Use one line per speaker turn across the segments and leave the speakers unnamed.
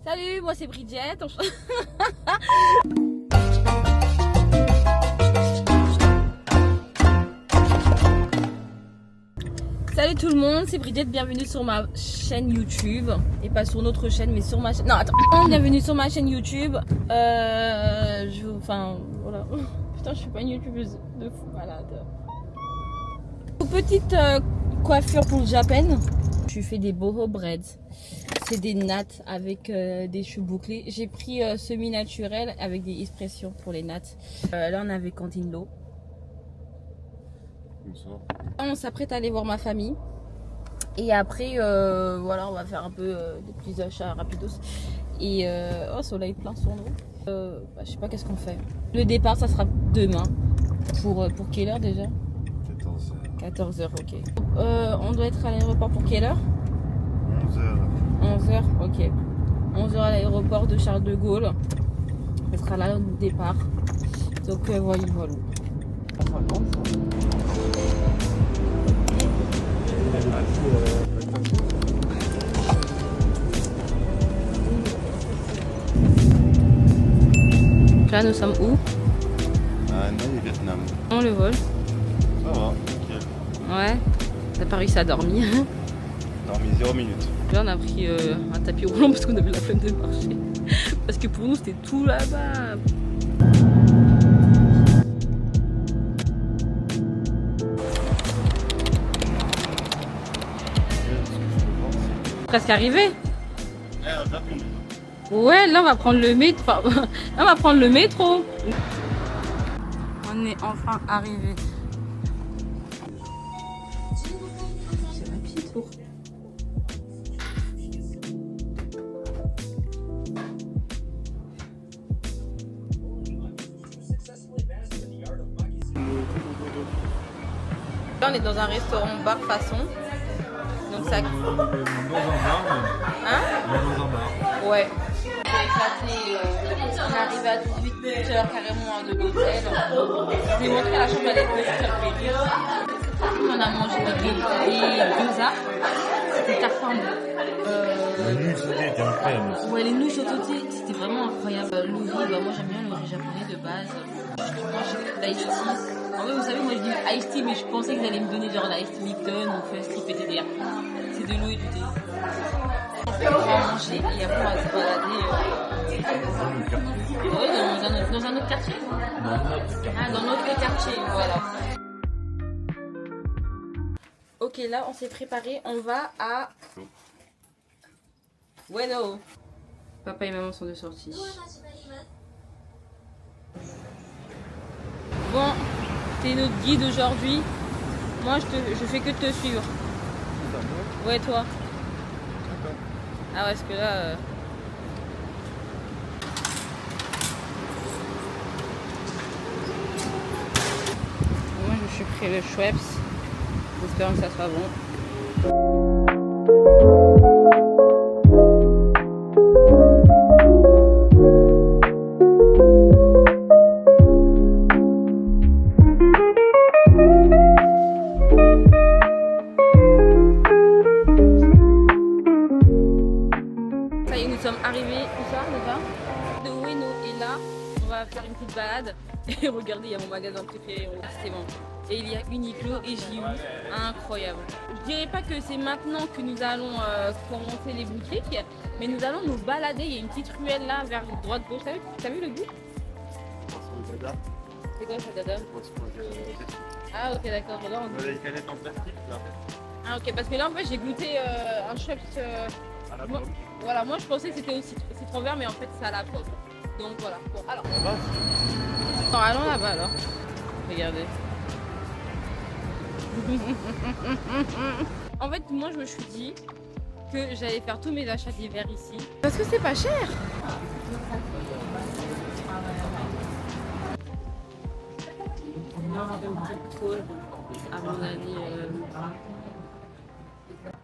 Salut, moi c'est Bridget. Salut tout le monde, c'est Bridget, bienvenue sur ma chaîne YouTube. Et pas sur notre chaîne, mais sur ma chaîne. Non, attends, bienvenue sur ma chaîne YouTube. Enfin, voilà. Putain, je suis pas une youtubeuse de fou malade. Petite coiffure pour le Japan. Je fais des boho braids. C'est des nattes avec des cheveux bouclés. J'ai pris semi-naturel avec des expressions pour les nattes. Là, on avait Cantine l'eau. On s'apprête à aller voir ma famille. Et après, voilà, on va faire un peu des petits achats rapidos. Et oh, soleil plein sur nous. Je sais pas qu'est-ce qu'on fait. Le départ, ça sera demain. Pour quelle heure déjà? 14h, ok. On doit être à l'aéroport pour quelle heure? 11h, ok. 11h à l'aéroport de Charles de Gaulle. On sera là au départ. Donc voilà, voilà. Là, nous sommes où?
À Hanoï, Vietnam.
On le vol.
Ça va, nickel.
Ouais. T'as pas réussi à dormir.
Dormi 0 minutes.
Là, on a pris un tapis roulant parce qu'on avait la flemme de marcher. Parce que pour nous, c'était tout là-bas. Presque arrivé. Ouais, là on va prendre le métro. Enfin, là, on va prendre le métro. On est enfin arrivé. C'est rapide. Là on est dans un restaurant bar façon. Donc ça. Hein? Ouais. C'est éclaté. On est arrivé à 18h carrément de l'hôtel. Je lui ai montré la chambre, elle est petite. On a mangé des gyoza, des tartines.
Les nouilles sautées étaient incroyables.
Ouais, les nouilles sautées, c'était vraiment incroyable. Le riz, moi j'aime bien le riz japonais de base. Je mange l'ice tea. En fait, vous savez, moi je dis ice tea, mais je pensais qu'ils allaient me donner genre l'ice tea Lipton ou First Tea PTDR. C'est de l'eau et du thé. On va manger et après on va se balader dans un autre quartier. Ah, dans notre quartier, voilà. Ok, là on s'est préparé, on va à Bueno. Papa et maman sont de sortie. Bon, t'es notre guide aujourd'hui. Moi je fais que te suivre. Ouais, toi. Ah ouais, parce que là... Moi je suis pris le Schweppes. J'espère que ça sera bon. Ça y est, nous sommes arrivés. Où ça déjà? De Ueno est là. On va faire une petite balade. Et regardez, il y a mon magasin préféré. C'est bon. Et il y a Uniqlo et JU. Incroyable. Je dirais pas que c'est maintenant que nous allons commencer les boutiques, mais nous allons nous balader. Il y a une petite ruelle là vers droite-gauche. T'as vu le goût? C'est quoi ça, dada? Ah ok, d'accord. Là, on...
Les canettes en plastique là.
Ah ok, parce que là en fait j'ai goûté un Schweppes. Voilà, moi je pensais que c'était au citron vert, mais en fait c'est à la pomme. Donc voilà. Bon, alors. Bon, allons là-bas alors. Regardez. En fait, moi je me suis dit que j'allais faire tous mes achats d'hiver ici. Parce que c'est pas cher.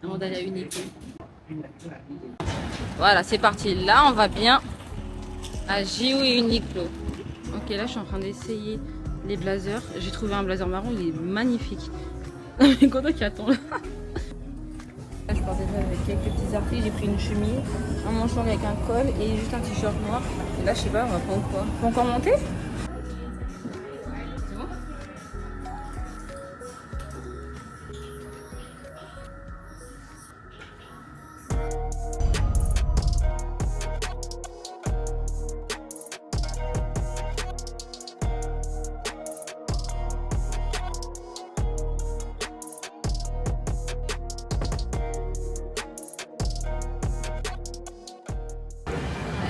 Avant d'aller à Uniqlo. Voilà, c'est parti. Là, on va bien à JU et Uniqlo. Ok, là, je suis en train d'essayer les blazers. J'ai trouvé un blazer marron, il est magnifique. Mais quand qui attend là. Là, je pars déjà avec quelques petits articles. J'ai pris une chemise, un manche long avec un col et juste un t-shirt noir. Et là, je sais pas, on va prendre quoi? Faut encore monter? C'est bon?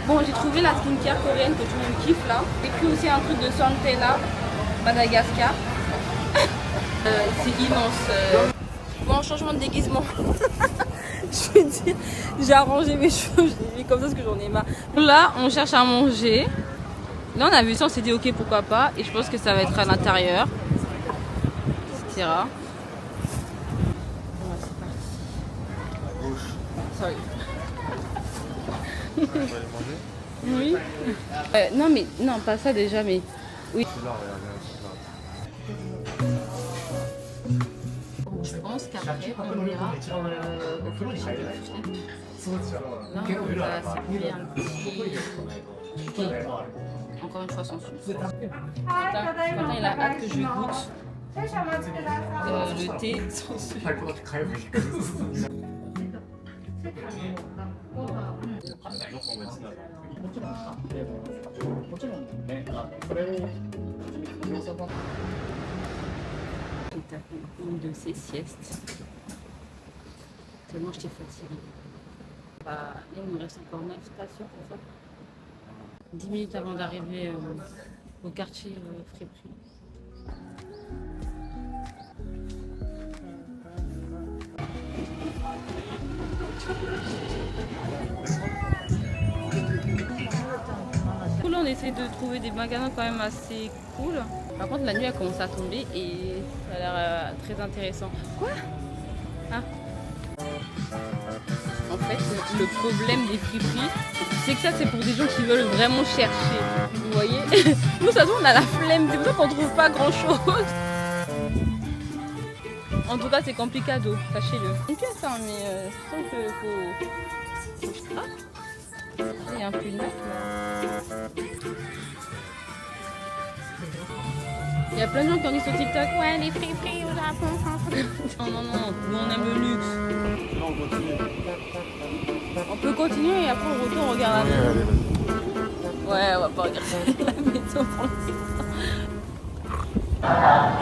Bon, j'ai trouvé la skincare coréenne que tout le monde kiffe là. J'ai pris aussi un truc de Santella, Madagascar. C'est immense. Bon, changement de déguisement. Je veux dire, j'ai arrangé mes cheveux, je les ai mis comme ça parce que j'en ai marre. Là, on cherche à manger. Là, on a vu ça, on s'est dit ok, pourquoi pas. Et je pense que ça va être à l'intérieur, etc. Voilà, c'est parti. Sorry.
On va aller manger.
Oui. Non, mais non, pas ça déjà, mais oui.
C'est là, regarde,
Je pense qu'après, on ira au French. Là, on va s'appuyer un petit thé. Encore une fois, sans sucre. Quentin, il a hâte que je goûte le thé sans sucre. Il t'a fait une de ses siestes. Tellement je t'ai fatiguée. Bah, il me reste encore 9 stations, c'est ça? 10 minutes avant d'arriver au quartier Fréprix. Cool, on essaie de trouver des magasins quand même assez cool. Par contre, la nuit a commencé à tomber et ça a l'air très intéressant. Quoi? Ah. En fait, le problème des friperies, c'est que ça, c'est pour des gens qui veulent vraiment chercher. Vous voyez? Nous, de toute façon, on a la flemme. C'est pour ça qu'on trouve pas grand-chose. En tout cas, c'est complicado, sachez-le. C'est une pièce, hein, mais je sens qu'il faut... Ah, il y a un peu de neuf, là. Il y a plein de gens qui ont dit sur TikTok, ouais, les friperies au Japon. Non, nous on aime le luxe.
Là, on continue.
On peut continuer et après on retourne, on regarde la maison. Ouais, on va pas regarder la maison pour l'instant.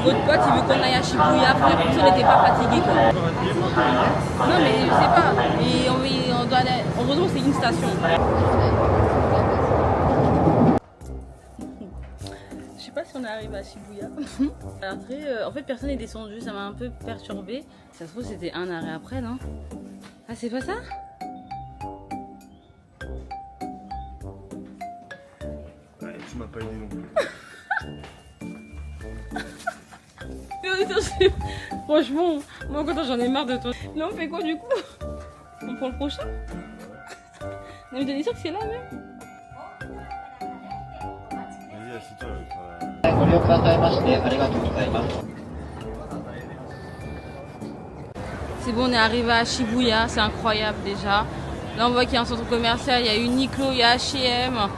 Votre pote, il veut qu'on aille à Shibuya, frère, comme si on n'était pas fatigué, quoi. Non, mais je sais pas. Et on doit aller... Heureusement, c'est une station. Je sais pas si on arrive à Shibuya. Après, en fait, personne n'est descendu, ça m'a un peu perturbée. Ça se trouve, c'était un arrêt après, non? Ah, c'est pas ça?
Ouais, tu m'as pas aidé non plus.
Franchement, moi quand j'en ai marre de toi. Là on fait quoi du coup? On prend le prochain? Non mais t'es sûr que c'est là même?
Vas-y, assis-toi.
C'est bon, on est arrivé à Shibuya, c'est incroyable déjà. Là on voit qu'il y a un centre commercial, il y a Uniqlo, il y a H&M.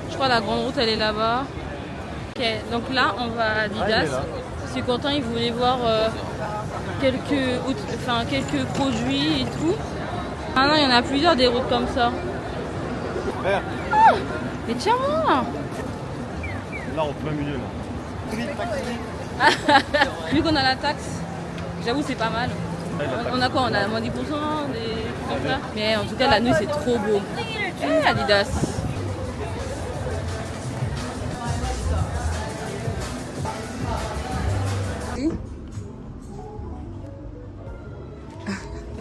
Je crois que la grande route elle est là-bas. Ok, donc là on va à Adidas. Parce que Quentin il voulait voir quelques produits et tout. Ah non, il y en a plusieurs des routes comme ça.
Frère,
Ah, mais tiens-moi!
là, en plein milieu, là.
Vu qu'on a la taxe, j'avoue c'est pas mal. On a quoi? On a moins 10%, des trucs comme ça. Mais en tout cas la nuit c'est trop beau. Eh, Adidas.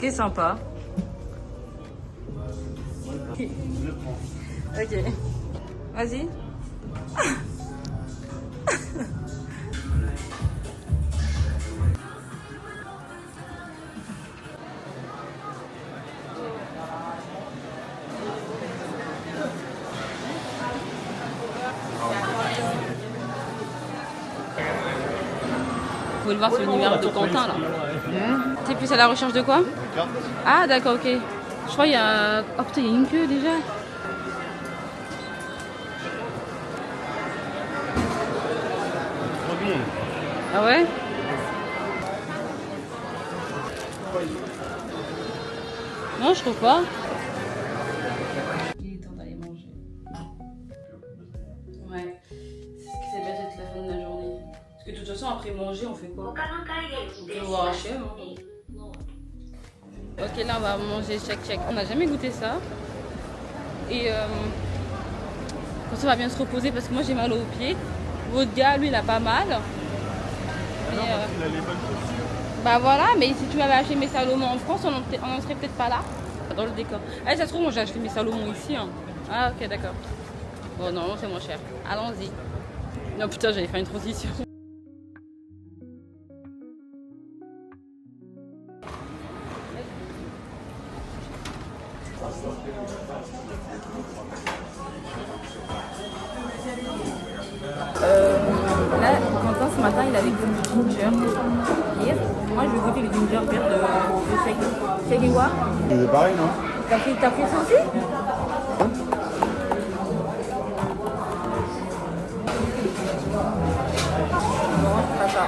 C'est sympa. Ok. Vas-y. Vous pouvez le voir sur l'univers de Quentin là. T'es plus à la recherche de quoi?
Carte.
Ah d'accord, ok. Je crois qu'il y a... Oh putain, il y a une queue déjà.
Trop bien.
Ah ouais? Non, je trouve pas. Il est temps d'aller manger. Ouais, c'est ce qui s'est passé toute la fin de la journée. Parce que de toute façon, après manger, on fait quoi? On peut voir HM. Ok, là on va manger check. On n'a jamais goûté ça. Et quand ça va bien se reposer parce que moi j'ai mal aux pieds. Votre gars, lui, il a pas mal. Mais,
Non, parce qu'il a les bonnes chaussures.
bah voilà, mais si tu m'avais acheté mes Salomon en France, on en serait peut-être pas là. Dans le décor. Eh, ça se trouve, moi j'ai acheté mes Salomon ici. Hein. Ah, ok, d'accord. Bon, non, c'est moins cher. Allons-y. Non, putain, j'allais faire une transition. Là, Quentin, ce matin, il avait goûté du ginger beer. Moi, je vais goûter le ginger beer de Shake. Shake quoi?
C'est pareil, non?
T'as pris ça aussi? Non, c'est pas ça.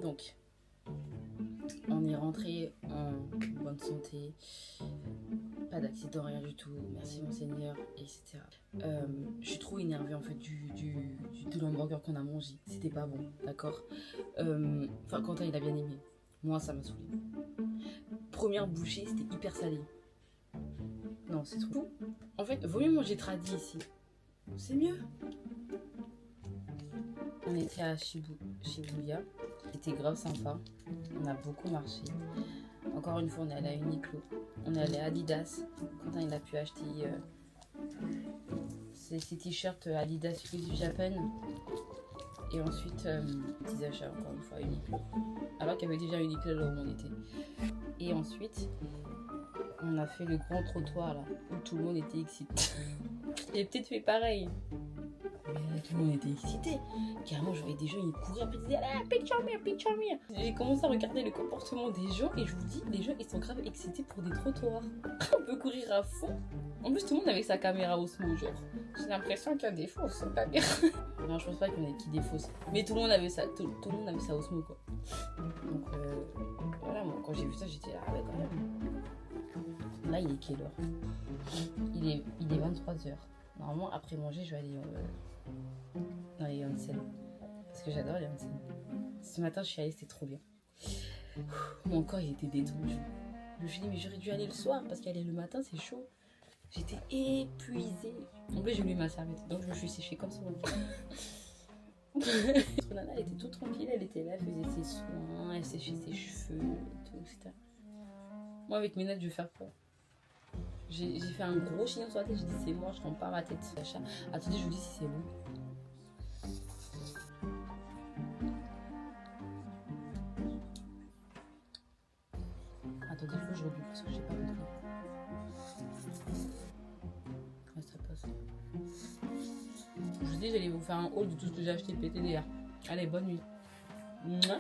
Donc, on est rentré en bonne santé, pas d'accident, rien du tout, merci mon Seigneur, etc. Je suis trop énervée en fait de l'hamburger qu'on a mangé, c'était pas bon, d'accord. Enfin, Quentin il a bien aimé, moi ça m'a saoulé. Première bouchée, c'était hyper salé. Non, c'est trop. En fait, vaut mieux manger tradi ici, c'est mieux. On était à Shibuya, c'était grave sympa, on a beaucoup marché. Encore une fois, on est allé à Uniqlo, on est allé à Adidas. Quentin il a pu acheter ses t-shirts Adidas Exclusive Japan. Et ensuite, petits achats encore une fois à Uniqlo. Alors qu'il y avait déjà Uniqlo là où on était. Et ensuite, on a fait le grand trottoir là, où tout le monde était excité. J'ai peut-être fait pareil. Mais tout le monde était excité. Carrément, je voyais des gens, ils couraient, après ils disaient allez, picture me. J'ai commencé à regarder le comportement des gens et je vous dis, les gens ils sont grave excités pour des trottoirs. On peut courir à fond. En plus, tout le monde avec sa caméra Osmo, genre. J'ai l'impression qu'il y a des fausses, c'est pas bien. Non, je pense pas qu'il y en ait qui défaussent. Mais tout le monde avait ça, tout le monde avait sa Osmo quoi. Donc voilà, moi quand j'ai vu ça, j'étais là, ah ouais, quand même. Là, il est quelle heure? Il est 23h. Normalement, après manger, je vais aller dans les onsen. Parce que j'adore les onsen. Ce matin, je suis allée, c'était trop bien. Mon corps, il était détendu. Je me suis dit, mais j'aurais dû aller le soir parce qu'aller le matin, c'est chaud. J'étais épuisée. En plus, j'ai oublié ma serviette. Donc, je me suis séchée comme ça. Notre nana, elle était toute tranquille. Elle était là, elle faisait ses soins, elle séchait ses cheveux et tout, etc. Moi, avec mes nattes, je vais faire quoi? J'ai fait un gros chignon sur la tête, j'ai dit c'est moi, je rentre pas ma tête. Attendez, je vous dis si c'est bon. Attendez, il faut que je rebute parce que j'ai pas compris. Ouais, ça passe. Je vous dis, j'allais vous faire un haul de tout ce que j'ai acheté PTDR. Allez, bonne nuit. Mouah.